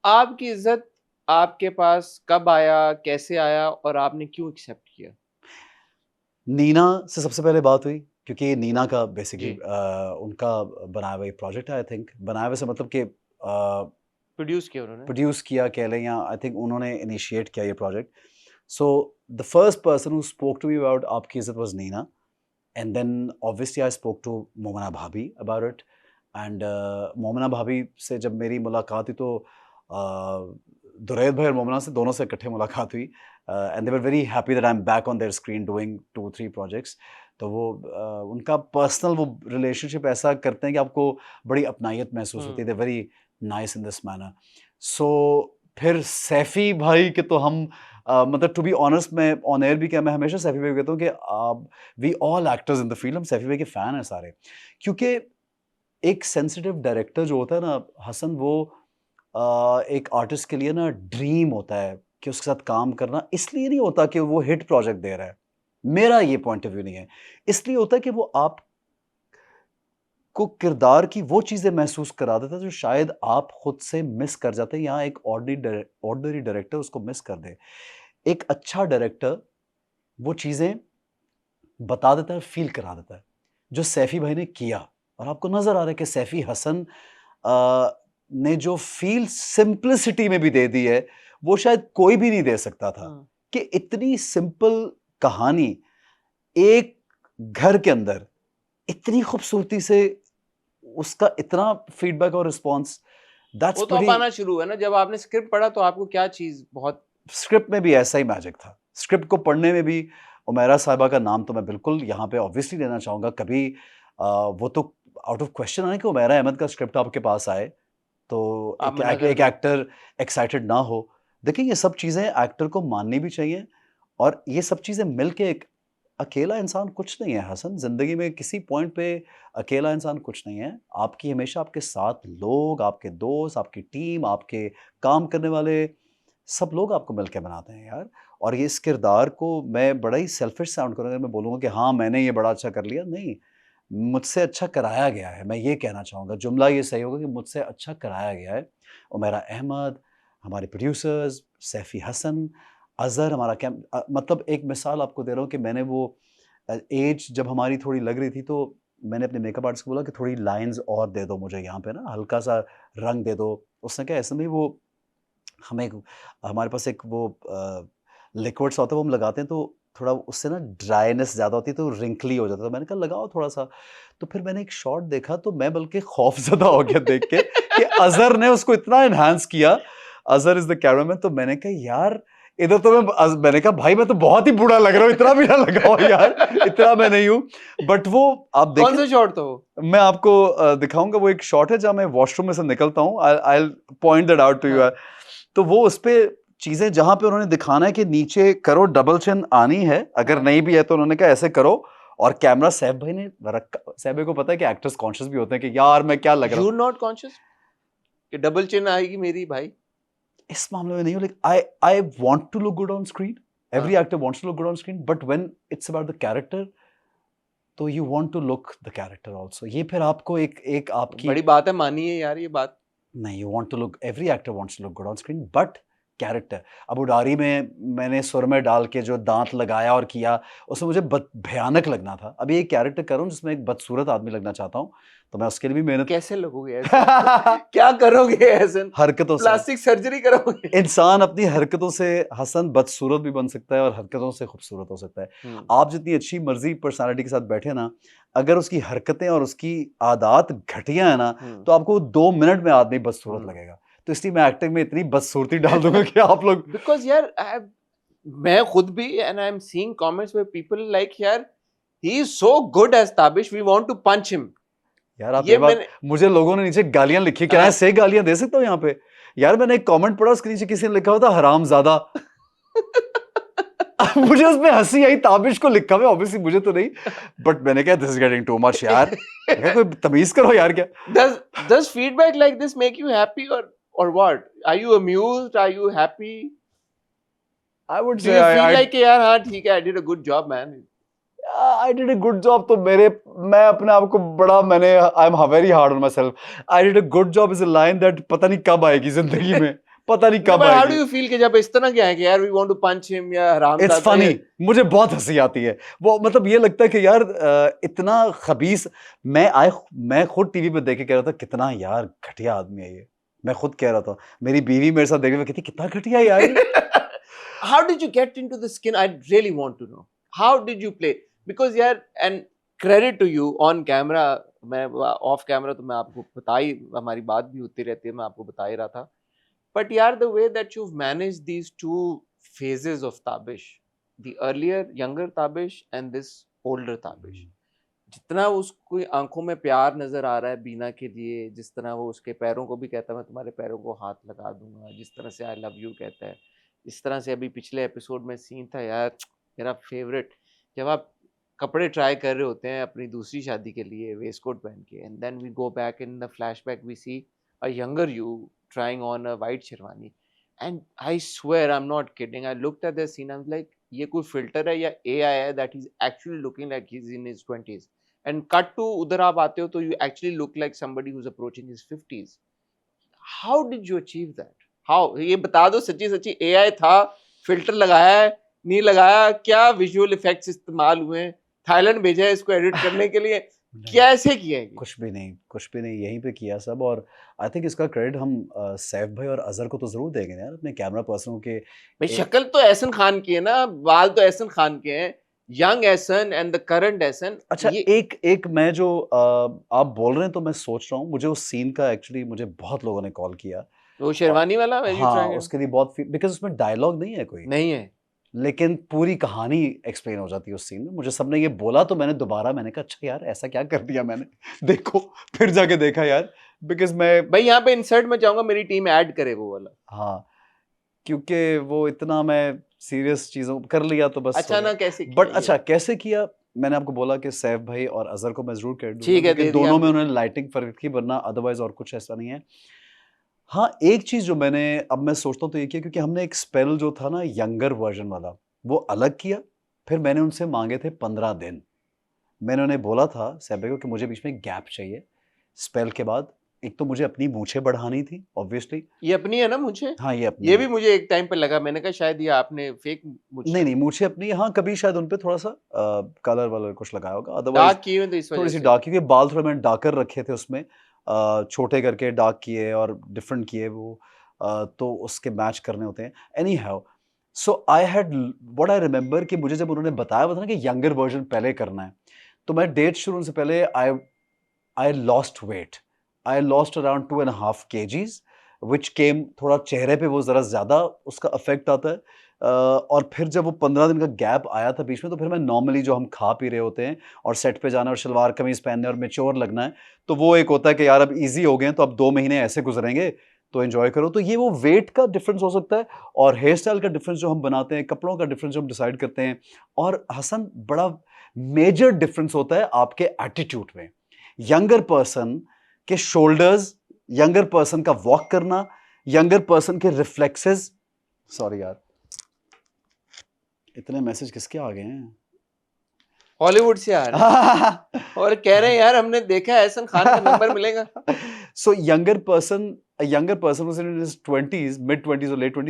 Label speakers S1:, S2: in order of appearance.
S1: आपकी इज्जत आपके पास कब आया, कैसे आया और आपने क्यों एक्सेप्ट किया?
S2: नीना से सबसे पहले बात हुई क्योंकि नीना का बेसिकली
S1: जी।
S2: उनका बनाया हुआ एक प्रोजेक्ट है। आई थिंक बनाया हुआ से मतलब कि
S1: प्रोड्यूस किया उन्होंने?
S2: प्रोड्यूस किया कह लें, या आई थिंक उन्होंने इनिशिएट किया ये project. So the first person who spoke to me about आपकी इज्जत was Neena, and then obviously I spoke to Momna भाभी अबाउट इट। एंड मोमना भाभी से जब मेरी मुलाकात हुई तो दुरैद भाई और मोमना से दोनों से इकट्ठे मुलाकात हुई, and they were very happy that I am back on their screen doing 2-3 projects. तो वो उनका पर्सनल वो रिलेशनशिप ऐसा करते हैं कि आपको बड़ी अपनाइत महसूस होती है। They very nice in this manner. So फिर सैफी भाई के तो हम मतलब टू बी ऑनेस्ट, मैं ऑन एयर भी क्या, मैं हमेशा सैफी भाई को कहता हूँ कि we all actors in the field, हम सैफी भाई के फैन हैं सारे। क्योंकि एक सेंसिटिव डायरेक्टर जो होता है ना हसन, वो एक आर्टिस्ट के लिए ना ड्रीम होता है कि उसके साथ काम करना। इसलिए नहीं होता कि वो हिट प्रोजेक्ट दे रहा है, मेरा ये पॉइंट ऑफ व्यू नहीं है। इसलिए होता है कि वो आप को किरदार की वो चीज़ें महसूस करा देता है जो शायद आप खुद से मिस कर जाते हैं, या एक ऑर्डिनरी डायरेक्टर उसको मिस कर दे। एक अच्छा डायरेक्टर वो चीज़ें बता देता है, फ़ील करा देता है, जो सैफ़ी भाई ने किया। और आपको नज़र आ रहा है कि सैफ़ी हसन ने जो फ़ील सिंप्लिसिटी में भी दे दी है, वो शायद कोई भी नहीं दे सकता था। कि इतनी सिंपल कहानी, एक घर के अंदर इतनी खूबसूरती से उसका इतना फीडबैक और रिस्पॉन्स, दैट्स
S1: वो तो अब
S2: प्रीटी।
S1: आना शुरू हुआ ना, जब आपने स्क्रिप्ट पढ़ा तो आपको क्या चीज़ बहुत
S2: स्क्रिप्ट में भी ऐसा ही मैजिक था। स्क्रिप्ट को पढ़ने में भी उमैरा साहिबा का नाम तो मैं बिल्कुल यहाँ पे ऑब्वियसली लेना चाहूँगा। कभी वो तो आउट ऑफ क्वेश्चन है कि उमैरा अहमद का स्क्रिप्ट आपके पास आए, तो
S1: आप मना कर
S2: एक
S1: दें?
S2: एक्टर एक्साइटेड ना हो। देखिए, ये सब चीज़ें एक्टर को माननी भी चाहिए, और ये सब चीज़ें मिलके एक अकेला इंसान कुछ नहीं है हसन, ज़िंदगी में किसी पॉइंट पे अकेला इंसान कुछ नहीं है। आपकी हमेशा आपके साथ लोग, आपके दोस्त, आपकी टीम, आपके काम करने वाले सब लोग आपको मिलके बनाते हैं यार। और ये इस किरदार को मैं बड़ा ही सेल्फिश साउंड करूँगा अगर मैं बोलूँगा कि हाँ, मैंने ये बड़ा अच्छा कर लिया, नहीं। मुझसे अच्छा कराया गया है, मैं ये कहना चाहूँगा। जुमला ये सही होगा कि मुझसे अच्छा कराया गया है। उमैरा अहमद, हमारे प्रोड्यूसर्स, सैफ़ी हसन, अज़हर हमारा मतलब एक मिसाल आपको दे रहा हूँ कि मैंने वो एज जब हमारी थोड़ी लग रही थी, तो मैंने अपने मेकअप आर्टिस्ट को बोला कि थोड़ी लाइन्स और दे दो मुझे यहाँ पे ना, हल्का-सा रंग दे दो। उसने कहा ऐसे में वो हमें हमारे पास एक वो लिक्विड सा होता है, वो हम लगाते हैं तो थोड़ा उससे ना ड्राइनेस ज़्यादा होती है तो रिंकली हो जाता है। तो मैंने कहा लगाओ थोड़ा-सा। तो फिर मैंने एक शॉट देखा तो मैं बल्कि खौफ़ज़दा हो गया देख के कि अज़हर ने उसको इतना एनहांस किया। Azhar is the cameraman. तो मैंने कहा यार, इधर तो मैंने कहा भाई मैं तो बहुत ही बुरा लग रहा हूँ, इतना भी ना लगाओ यार, इतना मैं नहीं हूँ। बट वो आप
S1: कौन
S2: देखें,
S1: सा शॉट था वो?
S2: मैं आपको दिखाऊँगा। वो एक शॉट है जहाँ मैं वॉशरूम में से निकलता हूँ। I will point that out to you.
S1: हाँ।
S2: तो वो उसपे चीज़ें जहाँ पे उन्होंने दिखाना है कि नीचे करो, डबल चिन आनी है, अगर
S1: हाँ।
S2: नहीं भी है तो उन्होंने कहा ऐसे करो। और कैमरा सैफ भाई ने रखा। सैफ भाई को पता है कि एक्टर्स कॉन्शियस भी होते हैं कि यार मैं क्या लग रहा
S1: यू
S2: हूँ।
S1: आर नॉट कॉन्शियस कि डबल चिन आएगी मेरी भाई?
S2: इस मामले में नहीं हूँ, like I want to look good on screen. Every
S1: हाँ।
S2: Actor wants to look good on screen, but when it's about the character, तो you want to look the character also. ये फिर आपको एक एक आपकी
S1: बड़ी बात है, मानिए यार ये बात।
S2: नहीं, you want to look, every actor wants to look good on screen, but character. अब उडारी में मैंने सुरमे डाल के जो दांत लगाया और किया, उसमें मुझे भयानक लगना था। अभी एक कैरेक्टर कर रहा हूँ जिसमें एक बदसूरत आदमी लगना चाहता हूँ, तो मैं उसके लिए भी मेहनत
S1: कैसे लगोगे ऐसे? क्या करोगे ऐसे?
S2: हरकतों से।
S1: प्लास्टिक सर्जरी करोगे?
S2: इंसान अपनी हरकतों से हसन बदसूरत भी बन सकता है और हरकतों से खूबसूरत हो सकता है। आप जितनी अच्छी मर्जी पर्सनालिटी के साथ बैठे ना, अगर उसकी हरकतें और उसकी आदत घटिया है ना, तो आपको 2 मिनट में आदमी बदसूरत लगेगा। तो इसलिए मैं एक्टिंग में इतनी बदसूरती डाल दूंगा कि आप लोग
S1: बिकॉज़ यार मैं खुद भी and I am seeing comments where people like यार he is so good as Tabish, we want to punch him.
S2: यार आप
S1: ये
S2: ये बात,
S1: मैंने
S2: मुझे लोगों ने नीचे गालियां लिखी, क्या है
S1: हाँ।
S2: सही गालियां दे सकता हूँ यहाँ पे? यार मैंने एक कमेंट पढ़ा, उसके नीचे किसी ने लिखा हुआ था हरामजादा। मुझे उसमें हंसी आई, ताबिश को लिखा हुआ ऑब्वियसली मुझे तो नहीं, बट मैंने कहा this is getting too much यार। मैं कहा, कोई तमीज करो यार क्या।
S1: does does feedback like this make you happy or what? Are you amused? Are you happy?
S2: I would
S1: Do
S2: से
S1: you feel
S2: आई
S1: like यार हाँ ठीक है, I did a good job man?
S2: I did a good job. तो मेरे, मैं अपने आप को बड़ा, मैंने I am very hard on my self. I did a good job is a line that पता नहीं कब आएगी जिंदगी में, पता नहीं कब
S1: हाउ डू
S2: आएगी।
S1: यू फील कि जब इस तरह क्या है कि यार we want to punch him या हराम
S2: इट्स फनी, मुझे बहुत हंसी आती है वो, मतलब ये लगता है कि यार इतना खबीस। मैं खुद टीवी पे देख के कह रहा था कितना यार घटिया आदमी है ये, मैं खुद कह रहा था। मेरी बीवी मेरे साथ देख रही थी कितना घटिया है यार ये।
S1: How did you get into the skin? I really want to know. How did you play? Because यार, and credit to you on camera, मैं off camera तो मैं आपको बता ही, हमारी बात भी होती रहती है, मैं आपको बता ही रहा था. But यार, the way that you've managed these two phases of Tabish, the earlier younger Tabish and this older Tabish, जितना उसको आंखों में प्यार नजर आ रहा है बीना के लिए, जिस तरह वो उसके पैरों को भी कहता है मैं तुम्हारे पैरों को हाथ लगा दूंगा, जिस तरह से आई लव यू कहता है, इस तरह से अभी पिछले एपिसोड में सीन था यार मेरा फेवरेट, जब आप कपड़े ट्राई कर रहे होते हैं अपनी दूसरी शादी के लिए वेस्ट कोट पहन के, and then we go back in the flashback we see a younger you trying on a white sherwani, and I swear I am not kidding, I looked at the scene, I was like ये कोई filter है या AI है that is actually looking like he is in his 20s, and cut to उधर आप आते हो तो you actually look like somebody who is approaching his 50s. How did you achieve that? How, ये बता दो सच्ची सच्ची, एआई था, फिल्टर लगाया है, नहीं लगाया, क्या विजुअल इफेक्ट्स इस्तेमाल हुए, थाईलैंड भेजा है इसको एडिट करने के लिए, कैसे किया है?
S2: कुछ भी नहीं, यहीं पे किया सब। और आई थिंक इसका क्रेडिट हम सैफ भाई और अजहर को तो जरूर देंगे यार, अपने कैमरा पर्सनों के।
S1: भाई शक्ल तो एहसन खान की है ना, बाल तो एहसन खान के हैं, young Ehsan and the current Ehsan.
S2: अच्छा, एक मैं जो आप बोल रहे हैं तो मैं सोच रहा हूँ, मुझे उस सीन का एक्चुअली मुझे बहुत लोगों ने कॉल किया।
S1: वो शेरवानी वाला,
S2: हाँ, उसके लिए बहुत, बिकॉज उसमें डायलॉग नहीं है कोई,
S1: नहीं है,
S2: लेकिन पूरी कहानी एक्सप्लेन हो जाती है उस सीन में। मुझे सबने ये बोला तो मैंने कहा अच्छा यार ऐसा क्या कर दिया मैंने देखो, फिर जाके देखा यार, बिकॉज मैं
S1: भाई यहाँ पे इंसर्ट में चाहूंगा मेरी टीम ऐड करे वो वाला।
S2: हाँ, क्योंकि वो इतना मैं सीरियस चीजों कर लिया तो बस।
S1: अचानक कैसे किया
S2: बट
S1: ये?
S2: अच्छा कैसे किया, मैंने आपको बोला कि सैफ भाई और अजहर को मैं जरूर कर दूंगा,
S1: ठीक है,
S2: क्योंकि
S1: दे दिया
S2: दोनों में
S1: आपने।
S2: उन्होंने लाइटिंग फर्क की, वरना अदरवाइज और कुछ ऐसा नहीं है। हाँ, एक चीज जो मैंने अब मैं सोचता हूँ तो ये किया, क्योंकि हमने एक स्पेल जो था ना यंगर वर्जन वाला वो अलग किया, फिर मैंने उनसे मांगे थे 15 दिन। मैंने उन्हें बोला था सैफ भाई को कि मुझे बीच में गैप चाहिए स्पेल के बाद। एक तो मुझे अपनी मूछें बढ़ानी थी ऑब्वियसली।
S1: ये अपनी है ना मुझे?
S2: हाँ, ये अपनी
S1: ये
S2: है।
S1: भी मुझे एक टाइम पे लगा, मैंने कहा शायद ये आपने फेक मुझे
S2: नहीं मूछें अपनी, हाँ कभी शायद उन पे थोड़ा सा कलर वलर कुछ लगाया होगा, अदरवाइज
S1: डार्क किए हुए थे इस वजह
S2: थोड़ी सी
S1: से।
S2: डार्क, क्योंकि बाल थोड़े मैंने डार्कर रखे थे उसमें, छोटे करके डार्क किए और डिफरेंट किए वो, तो उसके मैच करने होते हैं। Any how, so I had what I remember कि मुझे जब उन्होंने बताया हुआ था ना कि यंगर वर्जन पहले करना है, तो मैं डेट शुरू होने से पहले I lost weight, I lost around 2.5 kgs, विच केम, थोड़ा चेहरे पे वो ज़रा ज़्यादा उसका अफेक्ट आता है। और फिर जब वो 15 दिन का गैप आया था बीच में, तो फिर मैं नॉर्मली जो हम खा पी रहे होते हैं और सेट पे जाना और शलवार कमीज़ पहनने और मैच्योर लगना है, तो वो एक होता है कि यार अब ईजी हो गए हैं तो अब 2 महीने ऐसे गुजरेंगे तो एंजॉय करो। तो ये वो वेट का डिफरेंस हो सकता है, और हेयर स्टाइल का डिफरेंस जो हम बनाते हैं, कपड़ों का डिफरेंस जो हम डिसाइड करते हैं, और हसन बड़ा मेजर डिफरेंस होता है आपके एटीट्यूड में। यंगर पर्सन के शोल्डर्स, यंगर पर्सन का वॉक करना, यंगर पर्सन के रिफ्लेक्सेस, सॉरी यार इतने मैसेज किसके आ गए हैं?
S1: हॉलीवुड से आ रहे हैं और कह रहे हैं यार हमने देखा है एहसन खान का नंबर मिलेगा।
S2: So younger person was in his 20s, mid 20s or late 20s.